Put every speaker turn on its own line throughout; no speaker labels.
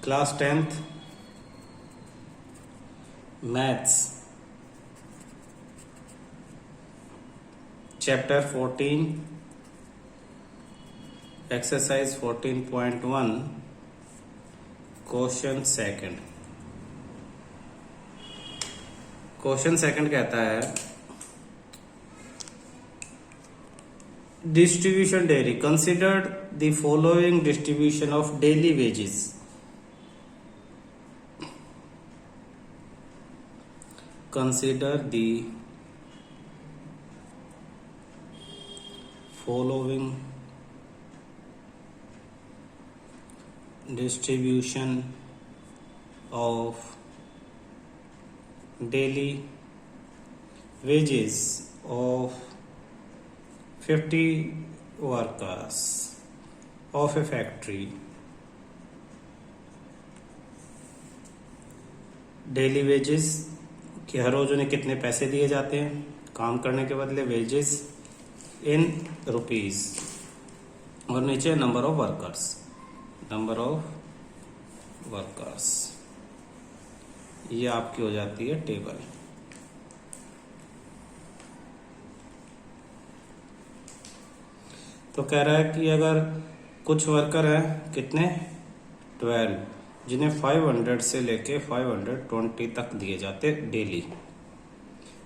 Class 10th maths chapter 14 exercise 14.1 question second कहता है distribution daily considered the following distribution of daily wages consider the following distribution of daily wages of 50 workers of a factory. Daily wages कि हर रोज उन्हें कितने पैसे दिए जाते हैं काम करने के बदले, वेजेस इन रुपीज, और नीचे नंबर ऑफ वर्कर्स। ये आपकी हो जाती है टेबल। तो कह रहा है कि अगर कुछ वर्कर हैं कितने 12 जिन्हें 500 से लेके 520 तक दिए जाते डेली।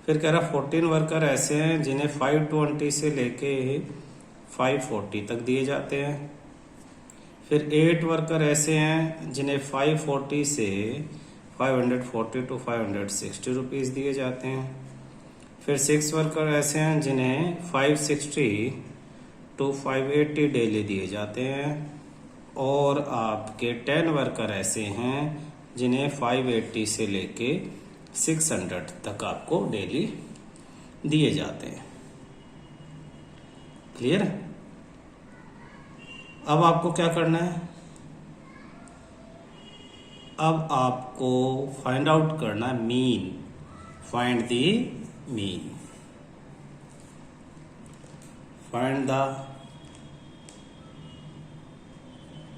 फिर कह रहा 14 वर्कर ऐसे हैं जिन्हें 520 से लेके 540 तक दिए जाते हैं। फिर 8 वर्कर ऐसे हैं जिन्हें 540 से 540 टू 560 रुपीज दिए जाते हैं। फिर 6 वर्कर ऐसे हैं जिन्हें 560 टू 580 डेली दिए जाते हैं। और आपके 10 वर्कर ऐसे हैं जिन्हें 580 से लेके 600 तक आपको डेली दिए जाते हैं। क्लियर? अब आपको क्या करना है? अब आपको फाइंड आउट करना mean. Find the mean. Find the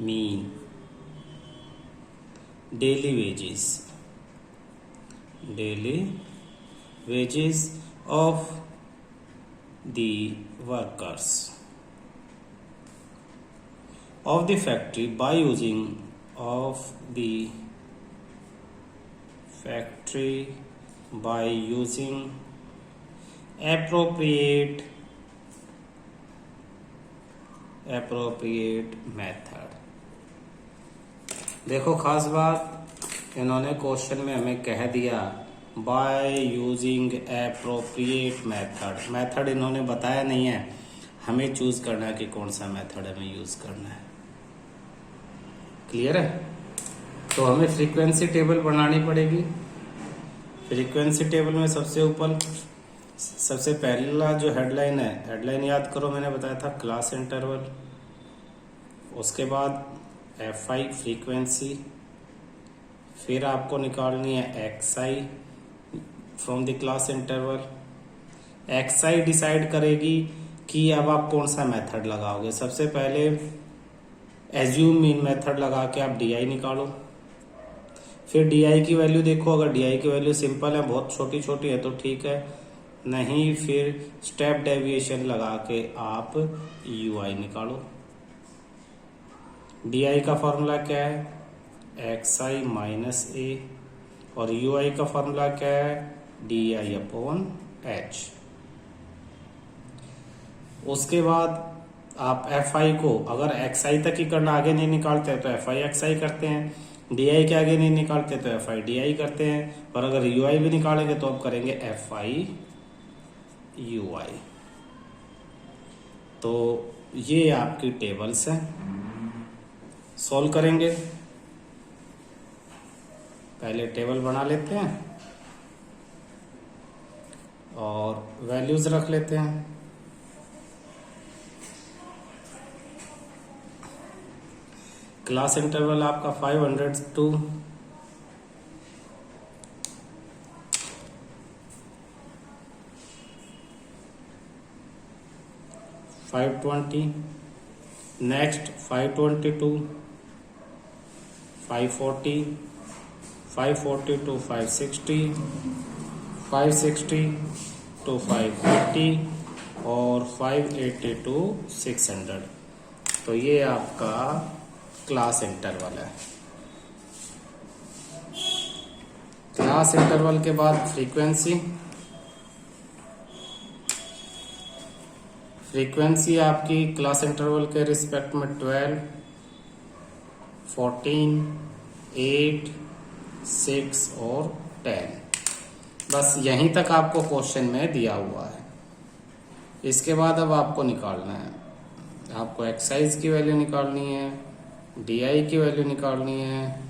mean daily wages of the workers of the factory by using appropriate method। देखो खास बात इन्होंने क्वेश्चन में हमें कह दिया by using appropriate method. Method इन्होंने बताया नहीं है, हमें चूज करना है कि कौन सा मेथड हमें यूज करना है। क्लियर है? तो हमें फ्रीक्वेंसी टेबल बनानी पड़ेगी। फ्रीक्वेंसी टेबल में सबसे पहला जो हेडलाइन है, हेडलाइन याद करो, मैंने बताया था क्लास इंटरवल। उसके बाद FI फ्रीक्वेंसी, फिर आपको निकालनी है XI from the class interval. XI decide करेगी कि अब आप कौन सा मेथड लगाओगे। सबसे पहले एज्यूम मीन मेथड लगा के आप DI निकालो। फिर DI की वैल्यू देखो, अगर DI की वैल्यू सिंपल है, बहुत छोटी छोटी है तो ठीक है, नहीं फिर स्टेप डेविएशन लगा के आप UI निकालो। DI का फॉर्मूला क्या है? XI माइनस A, और UI का फॉर्मूला क्या है? DI upon H। उसके बाद आप FI को अगर XI तक ही करना, आगे नहीं निकालते तो FI XI करते हैं, DI के आगे नहीं निकालते तो FI DI करते हैं, और अगर UI भी निकालेंगे तो आप करेंगे FI UI। तो ये आपकी टेबल्स हैं। सॉल्व करेंगे, पहले टेबल बना लेते हैं और वैल्यूज रख लेते हैं। क्लास इंटरवल आपका 500 टू 520, next 522, 540, 540 to 560, 560 to 580 और 580 to 600। तो ये आपका क्लास इंटरवल है। क्लास इंटरवल के बाद फ्रीक्वेंसी आपकी क्लास इंटरवल के रिस्पेक्ट में 12, 14, 8, 6 और 10। बस यहीं तक आपको क्वेश्चन में दिया हुआ है। इसके बाद अब आपको निकालना है, आपको एक्साइज की वैल्यू निकालनी है, DI की वैल्यू निकालनी है,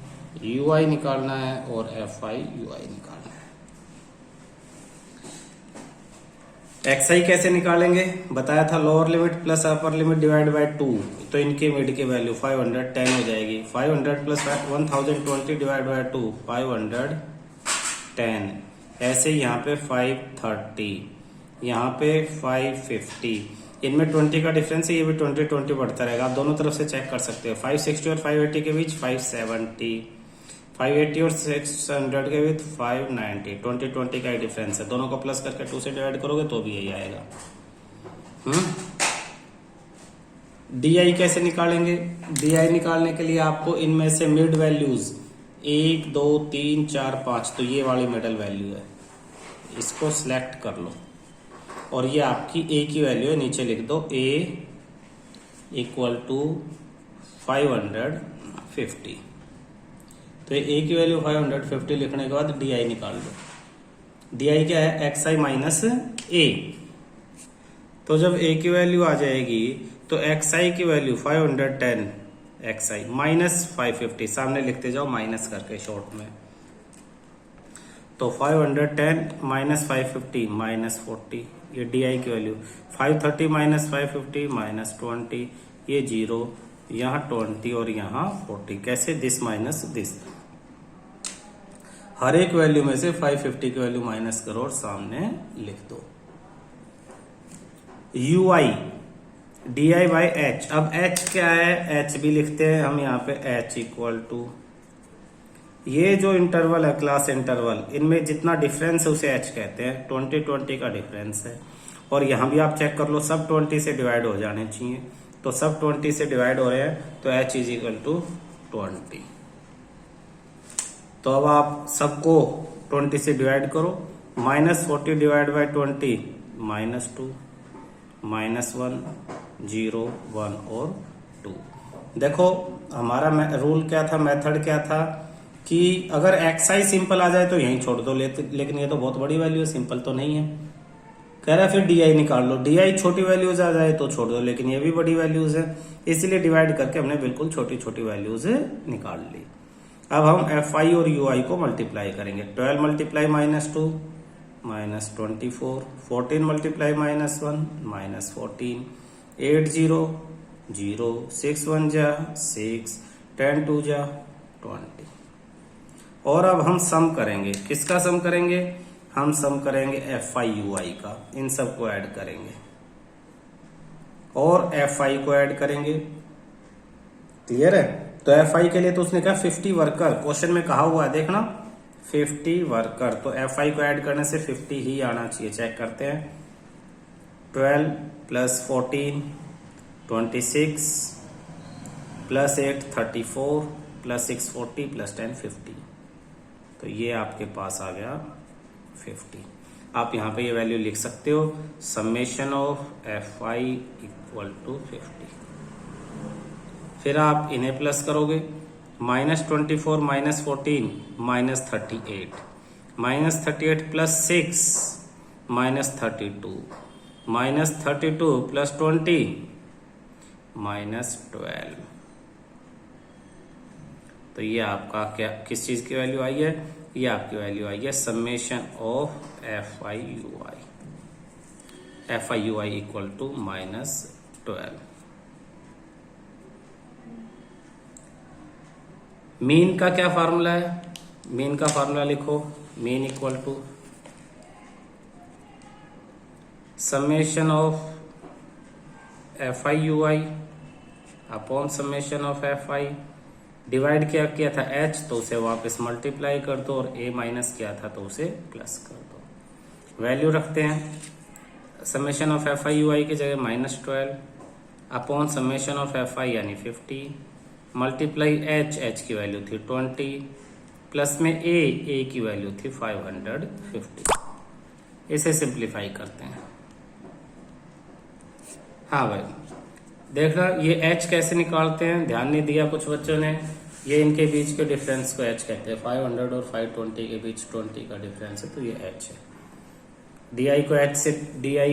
UI निकालना है और FI UI निकालना है। XI कैसे निकालेंगे बताया था, lower limit plus upper limit divide by 2, तो इनके मिड की वैल्यू 510 हो जाएगी। 500 प्लस 1020 डिवाइड बाय 2 510। ऐसे यहाँ पे 530, यहाँ पे 550, इनमें 20 का डिफरेंस है, ये भी 20 बढ़ता रहेगा। आप दोनों तरफ से चेक कर सकते हो। 560 और 580 के बीच 570, 580 और 600 के बीच 590, 20 का ही डिफरेंस है। दोनों को प्लस करके 2 से डिवाइड करोगे तो भी यही आएगा। DI कैसे निकालेंगे? DI निकालने के लिए आपको इनमें से मिड वैल्यूज 1, 2, 3, 4, 5, तो ये वाली मिडल वैल्यू है, इसको सिलेक्ट कर लो और ये आपकी A की वैल्यू है, नीचे लिख दो A इक्वल टू 550। तो ये A की वैल्यू 550 लिखने के बाद DI निकाल लो। DI क्या है? XI minus A। तो जब A की वैल्यू आ जाएगी तो XI की वैल्यू 510 XI माइनस 550, सामने लिखते जाओ माइनस करके शॉर्ट में। तो 510 माइनस 550 माइनस 40, ये DI की वैल्यू। 530 माइनस 550 माइनस 20, ये 0, यहाँ 20 और यहाँ 40। कैसे? This minus this. हर एक वैल्यू में से 550 की वैल्यू माइनस करो और सामने लिख दो। UI DI by H। अब H क्या है? H भी लिखते हैं हम यहाँ पे, H इक्वल टू ये जो इंटरवल है क्लास इंटरवल, इनमें जितना डिफरेंस है उसे H कहते हैं। 20 का डिफरेंस है और यहाँ भी आप चेक कर लो, सब 20 से डिवाइड हो जाने चाहिए। तो सब 20 से डिवाइड हो रहे हैं तो H इज इक्वल टू 20। तो अब आप सबको 20 से डिवाइड करो। Minus 40 divide by 20 minus 2, minus 1, 0, 1 और 2। देखो हमारा रूल क्या था, मेथड क्या था कि अगर XI सिंपल आ जाए तो यहीं छोड़ दो, लेकिन ये तो बहुत बड़ी वैल्यू है, सिंपल तो नहीं है। कह रहा है फिर DI निकाल लो। DI छोटी वैल्यूज आ जाए तो छोड़ दो, लेकिन ये भी बड़ी वैल्यूज है, इसलिए डिवाइड करके हमने बिल्कुल छोटी छोटी वैल्यूज निकाल ली। अब हम FI और UI को मल्टीप्लाई करेंगे। 12 multiply minus 2 minus 24, 14 multiply minus 1 minus 14, 8 0 0, 6 1 जा 6, 10 2 जा 20। और अब हम सम करेंगे। किसका सम करेंगे? हम सम करेंगे FI UI का। इन सबको ऐड करेंगे और FI को ऐड करेंगे। क्लियर है? तो FI के लिए तो उसने कहा 50 वर्कर, क्वेश्चन में कहा हुआ है देखना 50 वर्कर, तो FI को ऐड करने से 50 ही आना चाहिए। चेक करते हैं। 12 प्लस 14 26 प्लस 8 34 प्लस 6 40 प्लस 10 50। तो ये आपके पास आ गया 50। आप यहाँ पे ये वैल्यू लिख सकते हो, summation of FI equal to 50। फिर आप इन्हें प्लस करोगे। Minus 24 minus 14 minus 38, minus 38 plus 6 minus 32, minus 32 plus 20 minus 12। तो ये आपका क्या किस चीज की वैल्यू आई है? ये आपकी वैल्यू आई है summation of FI UI। FI UI equal to minus 12। Mean का क्या फार्मूला है? मीन का फार्मूला लिखो। Mean equal to summation of FI UI upon summation of FI divide क्या किया था h, तो उसे वापस मल्टीप्लाई कर दो, और a माइनस किया था तो उसे प्लस कर दो। वैल्यू रखते हैं, summation of F I U I की जगह -12 upon summation of F I यानी 50 मल्टीप्लाई h की वैल्यू थी 20 प्लस में a की वैल्यू थी 550। इसे सिंप्लीफाई करते हैं। हाँ भाई देखना, ये h कैसे निकालते हैं, ध्यान नहीं दिया कुछ बच्चों ने। ये इनके बीच के डिफरेंस को h कहते हैं, 500 और 520 के बीच 20 का डिफरेंस है, तो ये h है। डी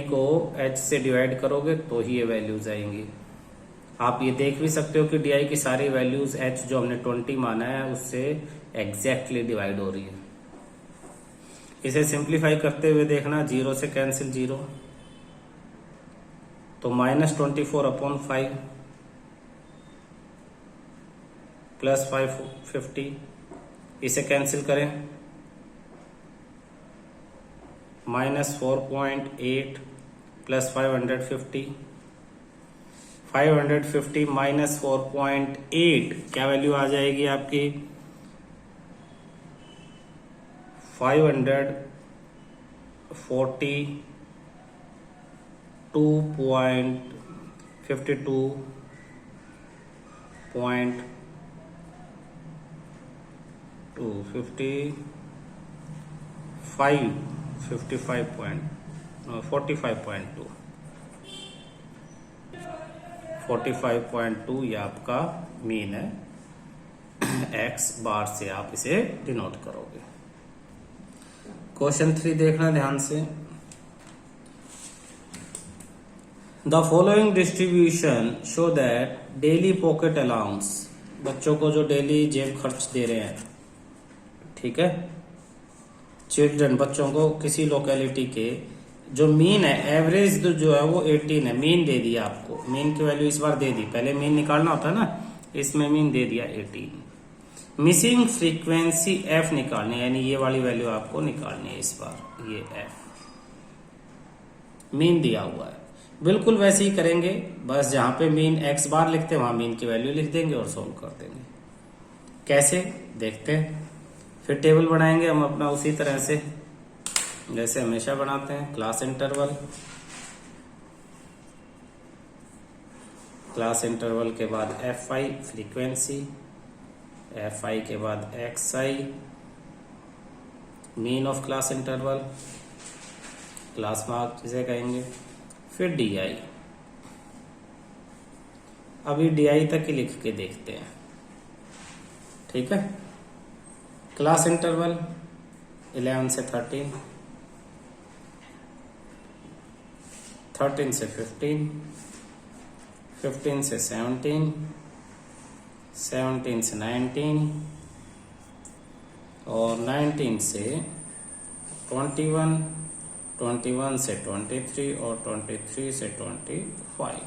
को h से डिवाइड करोगे तो ही ये वैल्यूज आएंगी। आप ये देख भी सकते हो कि डी की सारी वैल्यूज h जो हमने 20 माना है उससे एग्जैक्टली डिवाइड हो रही है। इसे सिंप्लीफाई करते हुए देखना, 0 से कैंसिल 0, तो -24 अपॉन 5 प्लस 550, इसे कैंसिल करें, -4.8 प्लस 550 माइनस 4.8 क्या वैल्यू आ जाएगी आपकी 45.2 ये आपका मीन है। x बार से आप इसे डिनोट करोगे। क्वेश्चन 3 देखना ध्यान से। The following distribution show that daily pocket allowance, बच्चों को जो डेली जेब खर्च दे रहे हैं, ठीक है, चिल्ड्रन बच्चों को किसी लोकेलिटी के, जो मीन है एवरेज जो है वो 18 है, मीन दे दिया आपको, मीन की वैल्यू इस बार दे दी, पहले मीन निकालना होता है ना, इसमें मीन दे दिया 18। मिसिंग फ्रीक्वेंसी एफ निकालनी है, यानी ये वाली वैल्यू आपको निकालनी है इस बार, ये एफ मीन दिया हुआ है। बिल्कुल वैसे ही करेंगे, बस जहां पे मीन एक्स बार लिखते हैं वहां मीन की वैल्यू लिख देंगे और सोल्व कर देंगे। कैसे देखते हैं, फिर टेबल बनाएंगे हम अपना उसी तरह से जैसे हमेशा बनाते हैं। क्लास इंटरवल के बाद F I frequency, F I के बाद x I mean of class interval, class mark जिसे कहेंगे, फिर डी आई। अभी डी आई तक ही लिख के देखते हैं, ठीक है। क्लास इंटरवल 11 से 13, 13 से 15, 15 से 17, 17 से 19 और 19 से 21, 21 से 23 और 23 से 25।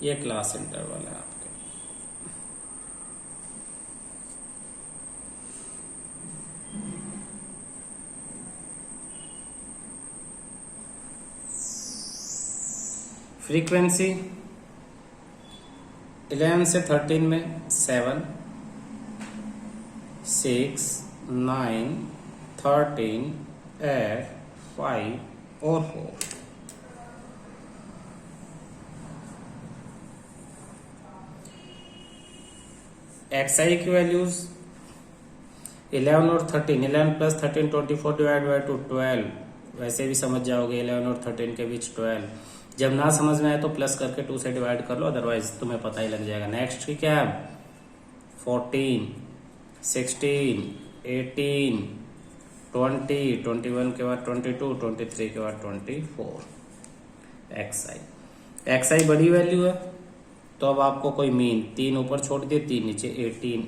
ये क्लास इंटरवल है आपके। फ्रीक्वेंसी 11 से 13 में 7, 6, 9, 13, 8, 5 और 4। एक्स आई की वैल्यूज 11 और 13, 11 प्लस 13 24 डिवाइड बाई 2 12, वैसे भी समझ जाओगे 11 और 13 के बीच 12। जब ना समझ में आए तो प्लस करके 2 से डिवाइड कर लो, अदरवाइज तुम्हें पता ही लग जाएगा। नेक्स्ट की क्या है 14, 16, 18, 20, 21 के बाद 22, 23 के बाद 24। एक्स आई बड़ी वैल्यू है, तो अब आपको कोई मीन 3 ऊपर छोड़ दिए, 3 नीचे, 18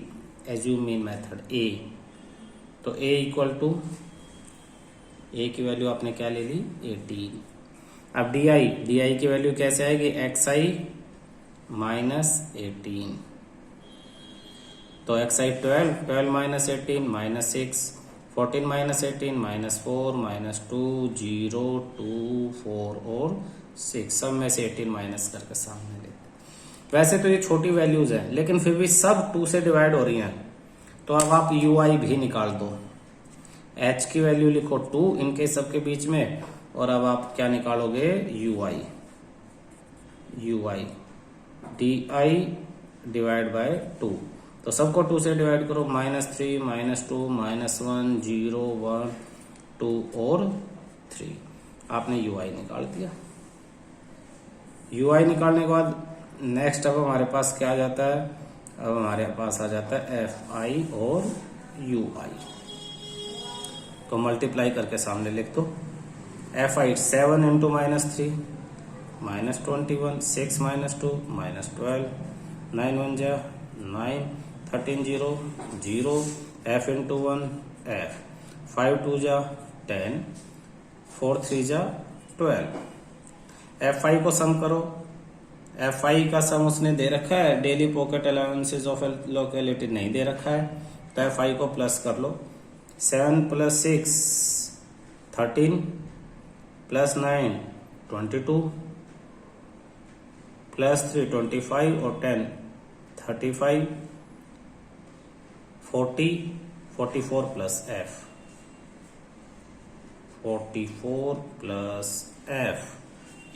एज्यूम मीन मेथड ए। तो ए इक्वल टू, ए की वैल्यू आपने क्या ले ली 18। अब डी आई की वैल्यू कैसे आएगी एक्स आई माइनस 18, तो एक्स आई 12, 12 minus 18 minus 6, 14 minus 18 minus 4 minus 2 0 2 4 और 6, सब में से 18 माइनस करके सामने लेते। वैसे तो ये छोटी वैल्यूज है, लेकिन फिर भी सब 2 से डिवाइड हो रही हैं, तो अब आप ui भी निकाल दो। h की वैल्यू लिखो 2 इनके सबके बीच में, और अब आप क्या निकालोगे, ui di डिवाइड बाय 2। तो सबको 2 से डिवाइड करो, -3 -2 -1 0 1 2 और 3। आपने ui निकाल दिया। ui निकालने के बाद नेक्स्ट अब हमारे पास क्या आ जाता है, अब हमारे पास आ जाता है fi और ui। तो मल्टीप्लाई करके सामने लिख दो। fi 7 इंटू -3 -21, 6 -2 -12, 9 1 जा 9, 13 0 0, f इंटू 1 f, 5 2 जा 10, 4 3 जा 12। fi को सम करो। fi का सम उसने दे रखा है, daily pocket allowances of locality नहीं दे रखा है, तो fi को प्लस कर लो। 7 + 6 13 + 9 22 +3 25 और 10 35 40 44 प्लस f 44 प्लस f,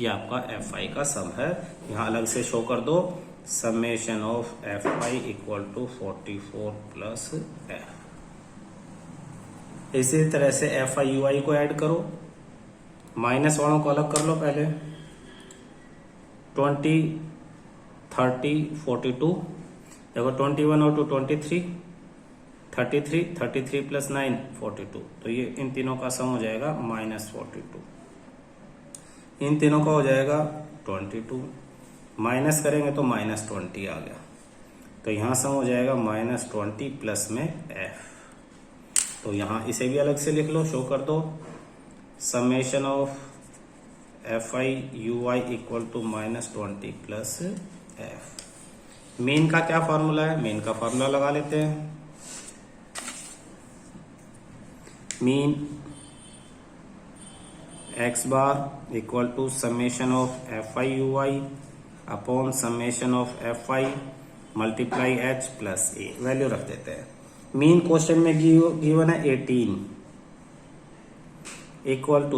ये आपका fi का सम है। यहाँ अलग से शो कर दो, summation of fi = 44 plus f। इसी तरह से fi ui को ऐड करो, माइनस वालों को अलग कर लो पहले। 20 30 42, देखो 21 और 2 23, 33 + 9 42, तो ये इन तीनों का सम हो जाएगा -42। इन तीनों का हो जाएगा 22, माइनस करेंगे तो -20 आ गया, तो यहाँ सम हो जाएगा -20 प्लस में f। तो यहाँ इसे भी अलग से लिख लो, शो कर दो, summation of fi ui = -20 plus f। Mean का क्या फॉर्मूला है, मीन का फॉर्मूला लगा लेते हैं। Mean x bar = summation of fi ui upon summation of fi multiply h plus a, value रख देते हैं। मीन क्वेश्चन में गिवन है 18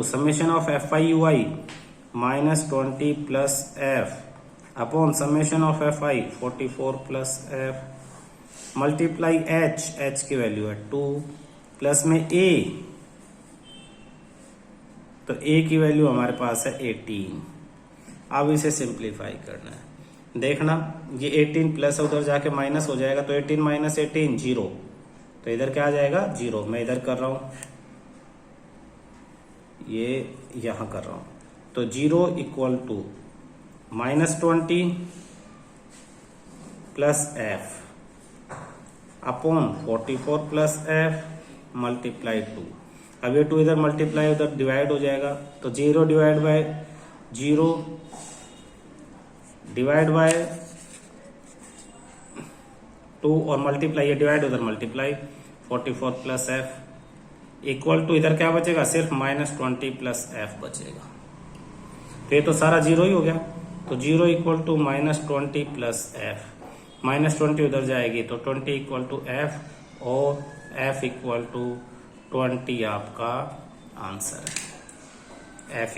= summation of fi ui -20 plus f upon summation of fi 44 plus f multiply h की value है 2 plus में a, तो a की वैल्यू हमारे पास है 18। अब इसे सिंप्लीफाई करना है, देखना ये 18 प्लस उधर जाके माइनस हो जाएगा, तो 18 - 18 0, तो इधर क्या आ जाएगा 0। मैं इधर कर रहा हूं, ये यहां कर रहा हूं, तो 0 = -20 plus f upon 44 plus f multiply 2। अब ये 2 इधर मल्टीप्लाई उधर डिवाइड हो जाएगा, तो 0 डिवाइड बाय 0 डिवाइड बाय 2 और मल्टीप्लाई, ये डिवाइड उधर multiply 44 plus f equal to इधर क्या बचेगा, सिर्फ -20 प्लस f बचेगा। तो ये तो सारा 0 ही हो गया, तो 0 = -20 प्लस f, -20 उधर जाएगी तो 20 = f और f = 20 आपका आंसर है। f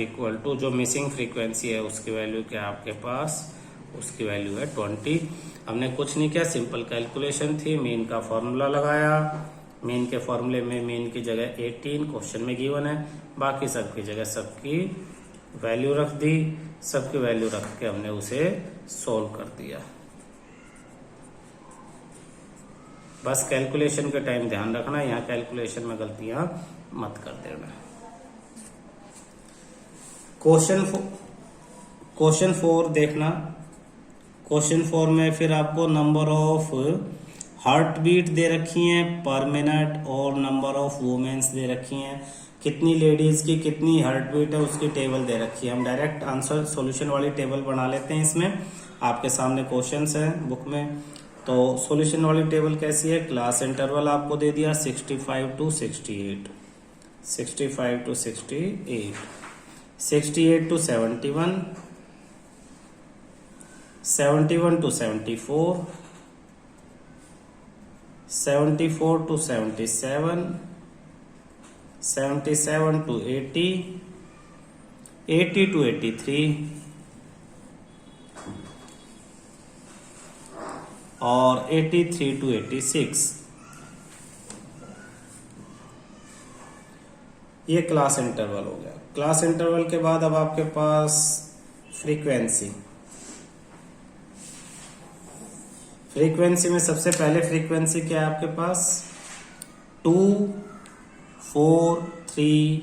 = जो मिसिंग फ्रीक्वेंसी है उसकी वैल्यू क्या आपके पास, उसकी वैल्यू है 20। हमने कुछ नहीं किया, सिंपल कैलकुलेशन थी, मीन का फॉर्मूला लगाया, मीन के फॉर्मूले में मीन की जगह 18 क्वेश्चन में गिवन है, बाकी सबकी जगह सबकी वैल्यू रख दी, सबकी वैल्यू रख के हमने उसे सोल्व कर दिया। बस कैलकुलेशन के टाइम ध्यान रखना, यहाँ कैलकुलेशन में गलतियां मत कर देना। क्वेश्चन 4 देखना। क्वेश्चन 4 में फिर आपको नंबर ऑफ हार्ट बीट दे रखी हैं पर मिनट और नंबर ऑफ वुमेन्स दे रखी हैं, कितनी लेडीज की कितनी हार्ट बीट है उसकी टेबल दे रखी है। हम डायरेक्ट आंसर सॉल्यूशन वाली टेबल बना लेते हैं। इसमें आपके सामने क्वेश्चंस हैं बुक में, तो सॉल्यूशन वाली टेबल कैसी है, क्लास इंटरवल आपको दे दिया 65 to 68, 65 to 68, 68 to 71, 71 to 74, 74 to 77, 77 to 80, 80 to 83 और 83 to 86। ये क्लास इंटरवल हो गया। क्लास इंटरवल के बाद अब आपके पास फ्रीक्वेंसी। फ्रीक्वेंसी में सबसे पहले फ्रीक्वेंसी क्या है आपके पास? 2, 4, 3,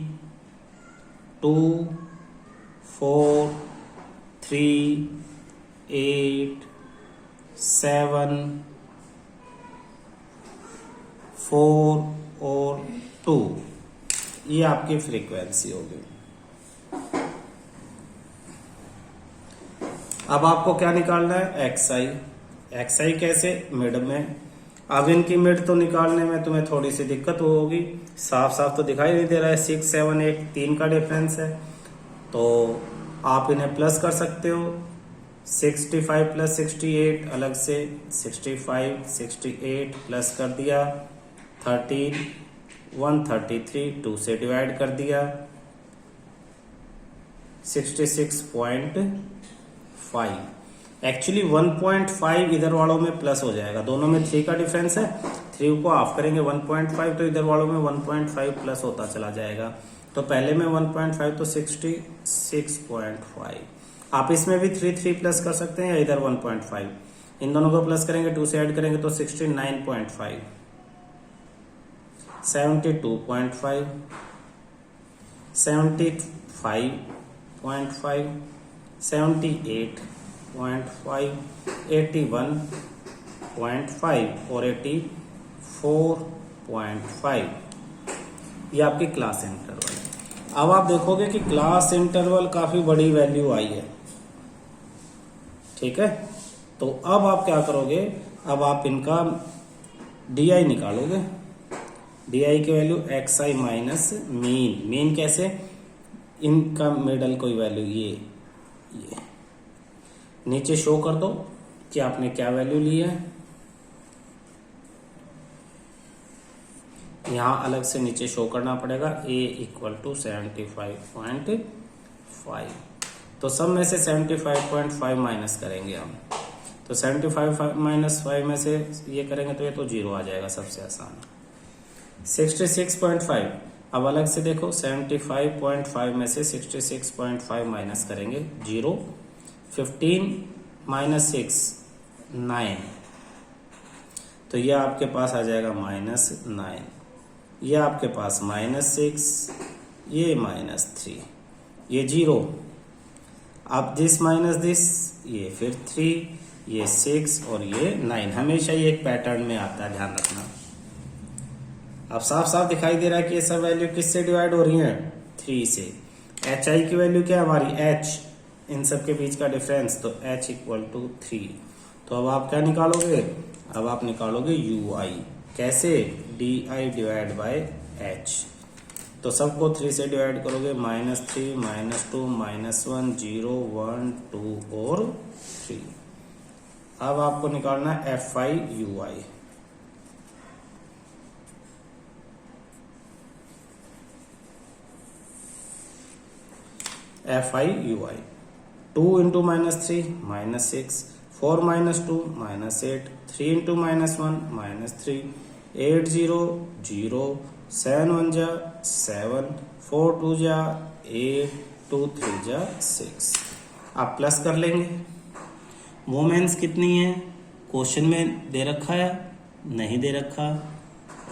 2, 4, 3, 8, 7, 4 और 2। ये आपकी फ्रीक्वेंसी होगी। अब आपको क्या निकालना है? एक्सआई। एक्सआई कैसे? मिड में। अब इनकी मिड तो निकालने में तुम्हें थोड़ी सी दिक्कत होगी, साफ साफ तो दिखाई नहीं दे रहा है। 6, 7, 8 3 का डिफरेंस है, तो आप इन्हें प्लस कर सकते हो। 65 प्लस 68 अलग से 65, 68 प्लस कर दिया 13, 133 2 से डिवाइड कर दिया 66.5। एक्चुअली 1.5 इधर वालों में प्लस हो जाएगा, दोनों में 3 का डिफरेंस है। 3 को हाफ करेंगे 1.5, तो इधर वालों में 1.5 प्लस होता चला जाएगा। तो पहले में 1.5 तो 66.5। आप इसमें भी 3 प्लस कर सकते हैं या इधर 1.5। इन दोनों को प्लस करेंगे 2 से ऐड करेंगे तो 69.5, 72.5, 75.5, 78.5, 81.5 और 84.5। ये आपकी क्लास इंटरवल है। अब आप देखोगे कि क्लास इंटरवल काफी बड़ी वैल्यू आई है, ठीक है। तो अब आप क्या करोगे? अब आप इनका डी आई निकालोगे। डी आई की वैल्यू एक्स आई माइनस मीन। मीन कैसे? इनका मिडल कोई वैल्यू ये नीचे शो कर दो कि आपने क्या वैल्यू ली है। यहां अलग से नीचे शो करना पड़ेगा a इक्वल टू 75.5। तो सब में से 75.5 माइनस करेंगे हम। तो 75 माइनस 5 में से ये करेंगे तो ये तो 0 आ जाएगा, सबसे आसान। 66.5 अब अलग से देखो, 75.5 में से 66.5 माइनस करेंगे 0। 15 माइनस 6 9, तो ये आपके पास आ जाएगा -9। ये आपके पास -6, ये -3, ये 0। अब दिस माइनस दिस, ये फिर 3, ये 6 और ये 9। हमेशा ये एक पैटर्न में आता है, ध्यान रखना। अब साफ साफ दिखाई दे रहा है कि ये सब वैल्यू किससे डिवाइड हो रही है? 3 से। एच आई की वैल्यू क्या है हमारी? h, इन सब के बीच का डिफरेंस, तो h इक्वल टू 3। तो अब आप क्या निकालोगे? अब आप निकालोगे यू आई। कैसे? D I divide by H. तो सबको 3 से डिवाइड करोगे, -3, -2, -1, 0, 1, 2 और 3। अब आपको निकालना है F I U I. F I U I 2 into -3 -6, 4 -2 -8, 3 into -1 -3, 8 0 0, 7 1 जा 7, 4 2 जा 8, 2 3 जा 6। आप प्लस कर लेंगे। वोमेंस कितनी है? क्वेश्चन में दे रखा है, नहीं दे रखा,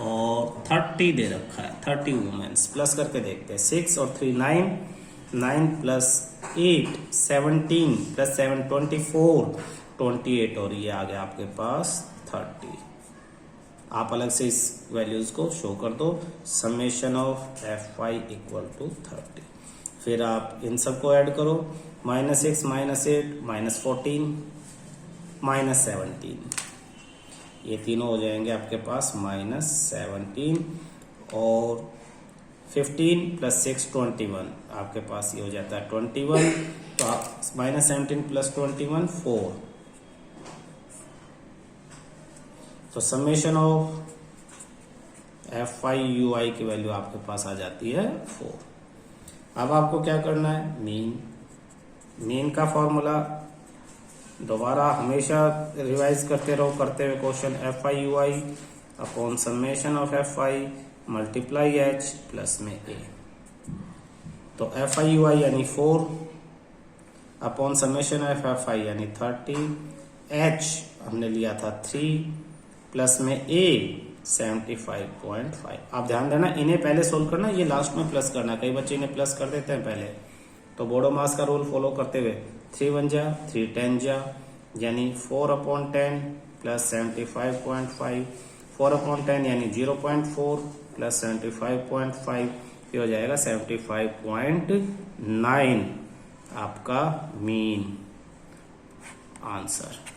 और 30 दे रखा है। 30 वोमेंस। प्लस करके देखते हैं। 6 और 3 9, 9 प्लस 8 17 प्लस 7 24, 28 और ये आ गया आपके पास 30। आप अलग से इस वैल्यूज को शो कर दो। Summation of f y equal to 30। फिर आप इन सबको ऐड करो। -6 -8 -14 -17, ये तीनों हो जाएंगे आपके पास -17, और 15 प्लस 6 21, आपके पास ये हो जाता है 21। तो आप -17 प्लस 21 4, तो समेशन ऑफ FI/UI की वैल्यू आपके पास आ जाती है 4। अब आपको क्या करना है, मीन का फॉर्मूला दोबारा हमेशा रिवाइज करते रहो, करते हुए question FI/UI upon summation of FI multiply H plus में A। तो FI/UI यानी 4 अपॉन समेशन ऑफ FI यानी 30, H हमने लिया था 3 प्लस में A 75.5। आप ध्यान देना, इन्हें पहले सोल्व करना, ये लास्ट में प्लस करना। कई बच्चे इन्हें प्लस कर देते हैं पहले, तो बोडो मास का रूल फॉलो करते हुए 3 1 जा 3 10 जा, यानी 4/10 प्लस 75.5, 4/10 यानी 0.4 प्लस 75.5, ये हो जाएगा 75.9 आपका मीन आंसर।